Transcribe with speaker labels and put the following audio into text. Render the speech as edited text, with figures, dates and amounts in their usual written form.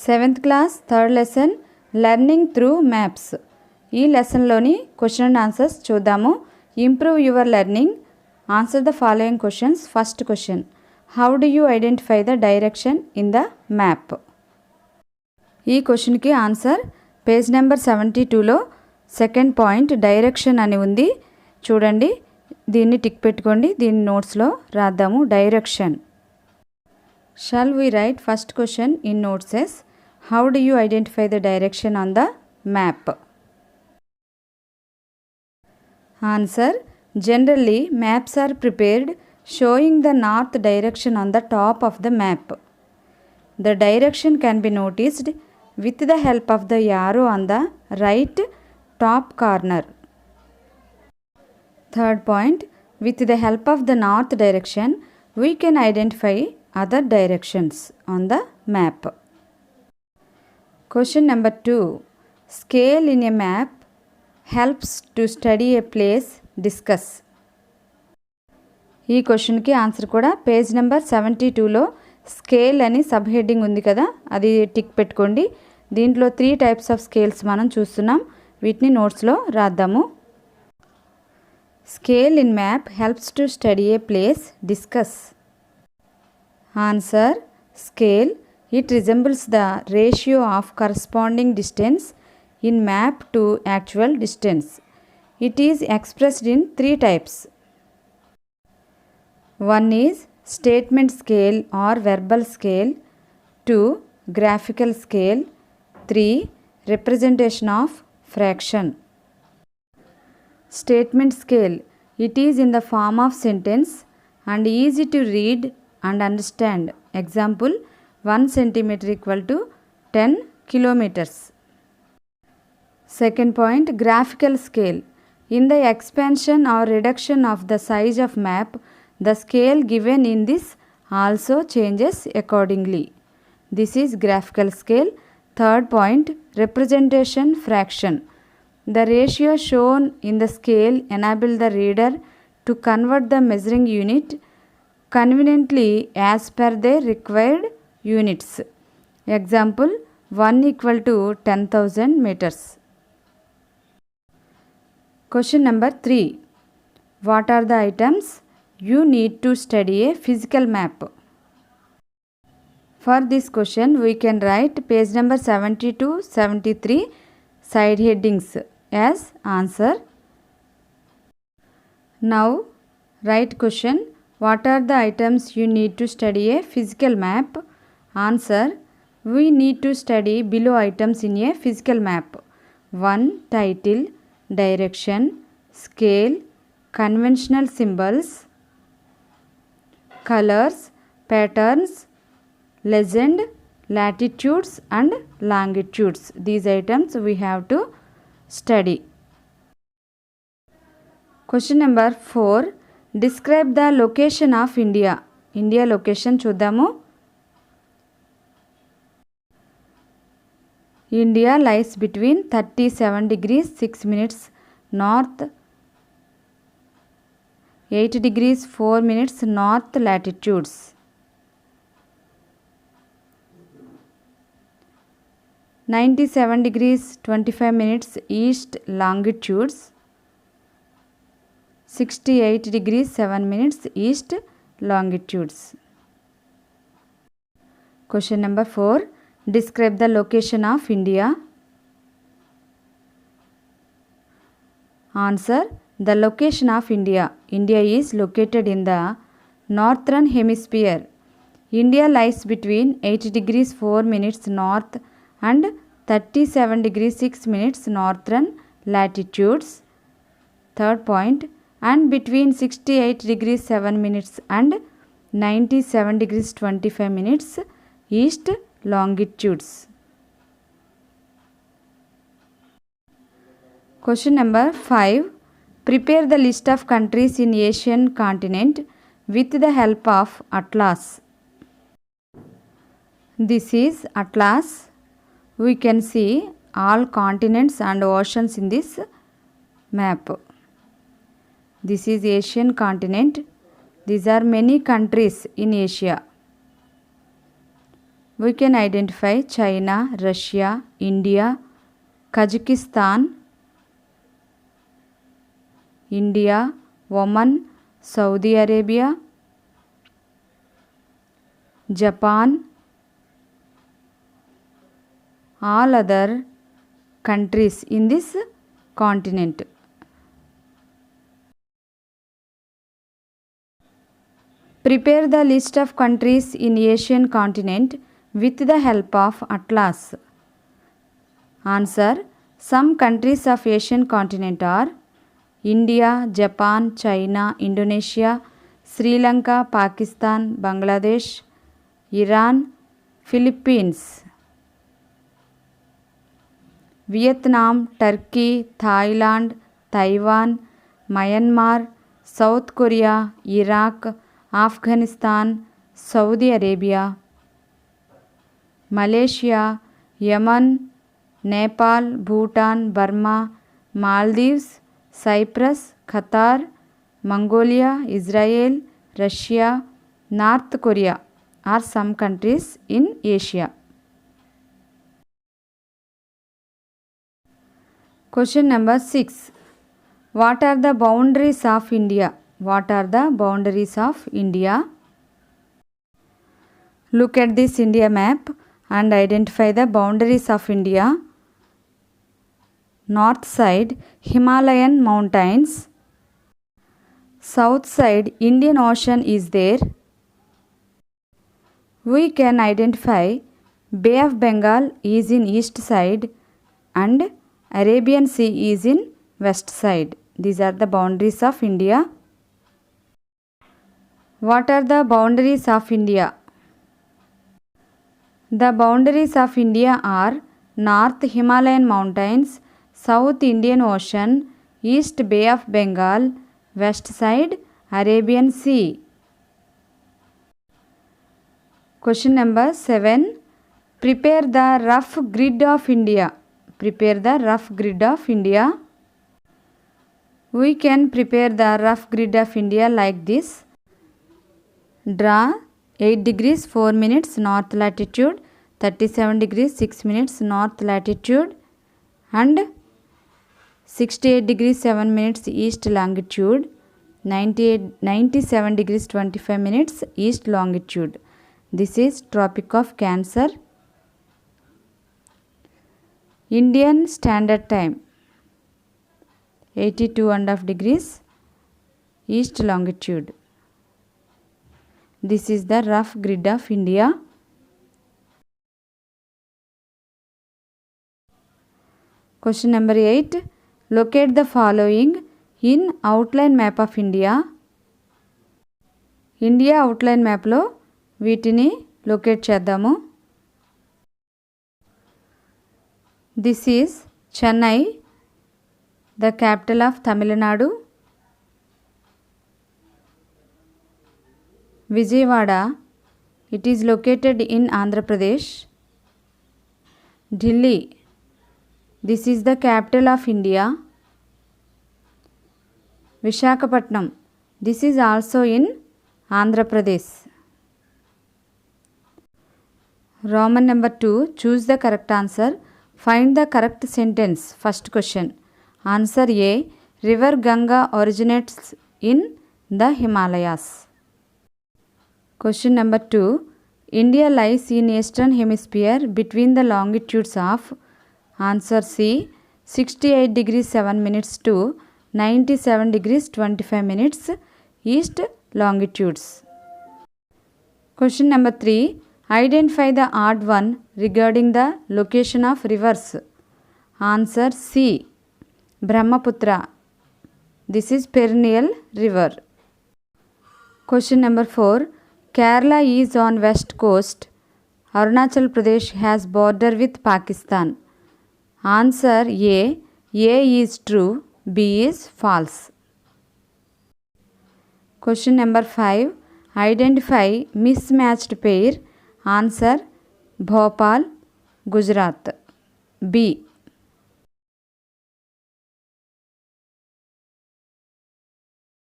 Speaker 1: 7th class 3rd lesson learning through maps. ఈ లెసన్లోని question and answers చూద్దాము. Improve your learning. Answer the following questions. First question, how do you identify the direction in the map? ఈ క్వశ్చన్కి answer page number 72లో second point direction అని ఉంది. చూడండి, దీన్ని టిక్ పెట్టుకోండి. దీన్ని నోట్స్లో రాద్దాము. Direction. Shall we write first question in notes as how do you identify the direction on the map? Answer, generally maps are prepared showing the north direction on the top of the map. The direction can be noticed with the help of the arrow on the right top corner. Third point, with the help of the north direction we can identify other directions on the map. Question number 2, scale in a map helps to study a place. Discuss. ఈ క్వశ్చన్కి answer కూడా page number 72లో scale అని sub heading ఉంది కదా, అది tick పెట్టుకోండి. దీంట్లో 3 types of scales మనం చూస్తున్నాం. వీటిని నోట్స్లో రాద్దాము. Scale in map helps to study a place. Discuss. Answer, scale. It resembles the ratio of corresponding distance in map to actual distance. It is expressed in 3 types. One is statement scale or verbal scale. 2, graphical scale. 3, representation of fraction. Statement scale. It is in the form of sentence and easy to read and understand. Example, 1 centimeter equal to 10 kilometers. Second point, graphical scale. In the expansion or reduction of the size of map, the scale given in this also changes accordingly. This is graphical scale. Third point, representation fraction. The ratio shown in the scale enable the reader to convert the measuring unit conveniently as per their required units. Example, 1 equal to 10,000 meters. Question number 3, what are the items you need to study a physical map? For this question we can write page number 70-73 side headings as answer. Now write question, what are the items you need to study a physical map? Answer, we need to study below items in a physical map. 1, title, direction, scale, conventional symbols, colors, patterns, legend, latitudes and longitudes. These items we have to study. Question number 4, describe the location of India. India location చూద్దాము. India lies between 37 degrees 6 minutes north, 8 degrees 4 minutes north latitudes. (97 degrees 25 minutes east longitudes), 68 degrees 7 minutes east longitudes. Question number 4, describe the location of India. Answer, the location of India. India is located in the northern hemisphere. India lies between 8 degrees 4 minutes north and 37 degrees 6 minutes northern latitudes. Third point, and between 68 degrees 7 minutes and 97 degrees 25 minutes east longitudes. Question number 5, prepare the list of countries in Asian continent with the help of atlas. This is atlas. We can see all continents and oceans in this map. This is Asian continent. These are many countries in Asia. We can identify China, Russia, India, Kazakhstan, India, Oman, Saudi Arabia, Japan, all other countries in this continent. Prepare the list of countries in Asian continent with the help of atlas. Answer. Some countries of Asian continent are India, Japan, China, Indonesia, Sri Lanka, Pakistan, Bangladesh, Iran, Philippines, Vietnam, Turkey, Thailand, Taiwan, Myanmar, South Korea, Iraq, Afghanistan, Saudi Arabia, Malaysia, Yemen, Nepal, Bhutan, Burma, Maldives, Cyprus, Qatar, Mongolia, Israel, Russia, North Korea are some countries in Asia. Question number 6. What are the boundaries of India? What are the boundaries of India? Look at this India map and identify the boundaries of India. North side Himalayan mountains. South side Indian Ocean is there. We can identify Bay of Bengal is in east side and Arabian Sea is in west side. These are the boundaries of India. What are the boundaries of India? The boundaries of India are North Himalayan mountains, South Indian Ocean, East Bay of Bengal, West side Arabian Sea. Question number 7. Prepare the rough grid of India. Prepare the rough grid of India. We can prepare the rough grid of India like this. Draw 8 degrees 4 minutes north latitude, 37 degrees 6 minutes north latitude and 68 degrees 7 minutes east longitude, 97 degrees 25 minutes east longitude. This is Tropic of Cancer. Indian Standard Time 82.5 degrees east longitude. This is the rough grid of India. Question number 8. Locate the following in outline map of India. India outline map lo వీటిని locate చేద్దాము. This is Chennai, the capital of Tamil Nadu. Vijayawada, it is located in Andhra Pradesh. Delhi, this is the capital of India. Visakhapatnam, this is also in Andhra Pradesh. Roman number 2, choose the correct answer. Find the correct sentence. First question. Answer A. River Ganga originates in the Himalayas. Question number 2. India lies in eastern hemisphere between the longitudes of. Answer C. 68 degrees 7 minutes to 97 degrees 25 minutes east longitudes. Question number 3. Identify the odd one regarding the location of rivers. Answer C. Brahmaputra. This is perennial river. Question number 4. Kerala is on west coast. Arunachal Pradesh has border with Pakistan. Answer A. A is true, B is false. Question number 5. Identify mismatched pair. Answer Bhopal, Gujarat. B.